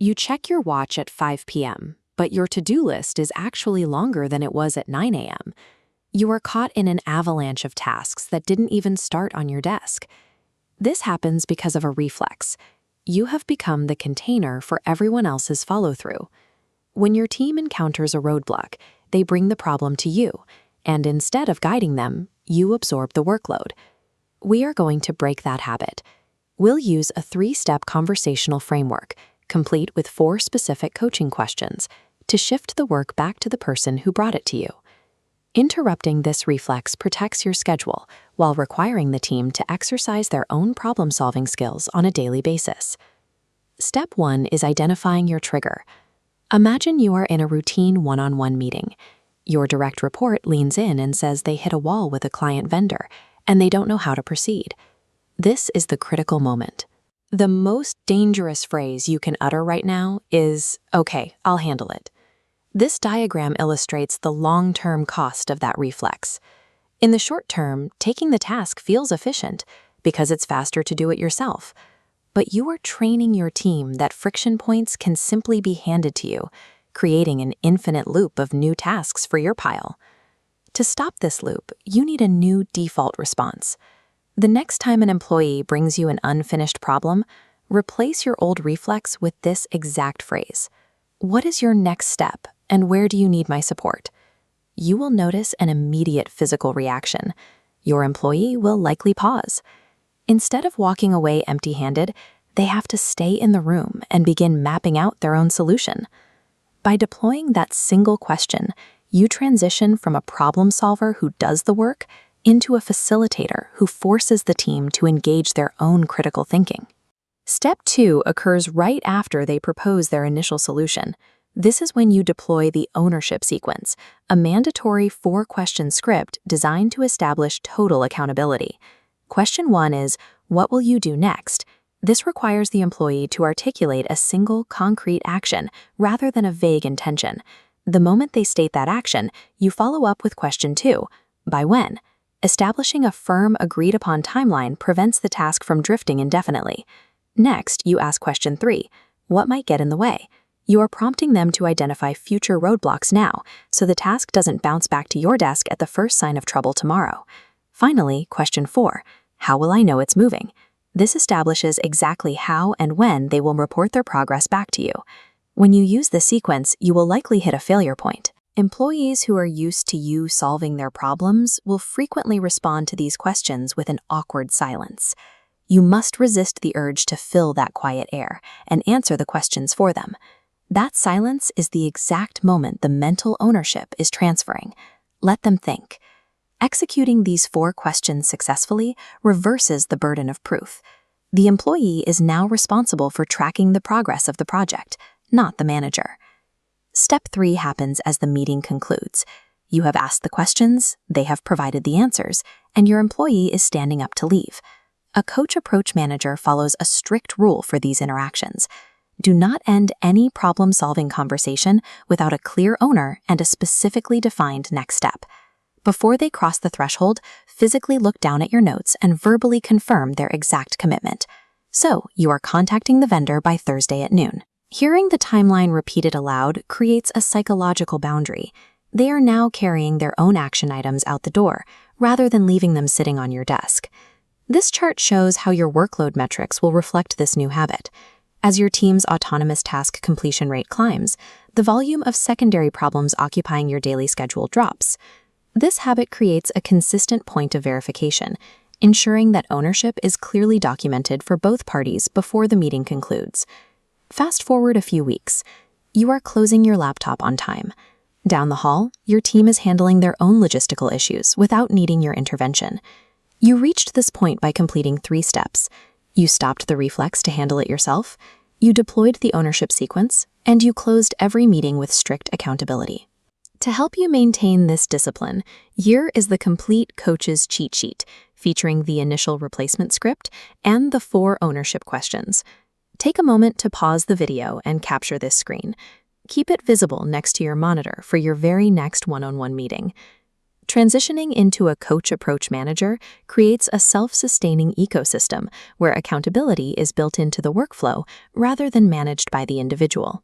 You check your watch at 5 p.m., but your to-do list is actually longer than it was at 9 a.m. You are caught in an avalanche of tasks that didn't even start on your desk. This happens because of a reflex. You have become the container for everyone else's follow-through. When your team encounters a roadblock, they bring the problem to you, and instead of guiding them, you absorb the workload. We are going to break that habit. We'll use a 3-step conversational framework, complete with 4 specific coaching questions, to shift the work back to the person who brought it to you. Interrupting this reflex protects your schedule while requiring the team to exercise their own problem-solving skills on a daily basis. Step 1 is identifying your trigger. Imagine you are in a routine one-on-one meeting. Your direct report leans in and says they hit a wall with a client vendor, and they don't know how to proceed. This is the critical moment. The most dangerous phrase you can utter right now is, "Okay, I'll handle it." This diagram illustrates the long-term cost of that reflex. In the short term, taking the task feels efficient because it's faster to do it yourself. But you are training your team that friction points can simply be handed to you, creating an infinite loop of new tasks for your pile. To stop this loop, you need a new default response. The next time an employee brings you an unfinished problem, replace your old reflex with this exact phrase. "What is your next step, and where do you need my support?" You will notice an immediate physical reaction. Your employee will likely pause. Instead of walking away empty-handed, they have to stay in the room and begin mapping out their own solution. By deploying that single question, you transition from a problem solver who does the work into a facilitator who forces the team to engage their own critical thinking. Step 2 occurs right after they propose their initial solution. This is when you deploy the ownership sequence, a mandatory 4-question script designed to establish total accountability. Question 1 is, "What will you do next?" This requires the employee to articulate a single, concrete action rather than a vague intention. The moment they state that action, you follow up with question 2, "By when?" Establishing a firm, agreed-upon timeline prevents the task from drifting indefinitely. Next, you ask question 3, "What might get in the way?" You are prompting them to identify future roadblocks now, so the task doesn't bounce back to your desk at the first sign of trouble tomorrow. Finally, question 4, "How will I know it's moving?" This establishes exactly how and when they will report their progress back to you. When you use this sequence, you will likely hit a failure point. Employees who are used to you solving their problems will frequently respond to these questions with an awkward silence. You must resist the urge to fill that quiet air and answer the questions for them. That silence is the exact moment the mental ownership is transferring. Let them think. Executing these 4 questions successfully reverses the burden of proof. The employee is now responsible for tracking the progress of the project, not the manager. Step 3 happens as the meeting concludes. You have asked the questions, they have provided the answers, and your employee is standing up to leave. A coach approach manager follows a strict rule for these interactions. Do not end any problem-solving conversation without a clear owner and a specifically defined next step. Before they cross the threshold, physically look down at your notes and verbally confirm their exact commitment. So, you are contacting the vendor by Thursday at noon. Hearing the timeline repeated aloud creates a psychological boundary. They are now carrying their own action items out the door, rather than leaving them sitting on your desk. This chart shows how your workload metrics will reflect this new habit. As your team's autonomous task completion rate climbs, the volume of secondary problems occupying your daily schedule drops. This habit creates a consistent point of verification, ensuring that ownership is clearly documented for both parties before the meeting concludes. Fast forward a few weeks. You are closing your laptop on time. Down the hall, your team is handling their own logistical issues without needing your intervention. You reached this point by completing 3 steps. You stopped the reflex to handle it yourself, you deployed the ownership sequence, and you closed every meeting with strict accountability. To help you maintain this discipline, here is the complete coach's cheat sheet, featuring the initial replacement script and the 4 ownership questions. Take a moment to pause the video and capture this screen. Keep it visible next to your monitor for your very next one-on-one meeting. Transitioning into a coach approach manager creates a self-sustaining ecosystem where accountability is built into the workflow rather than managed by the individual.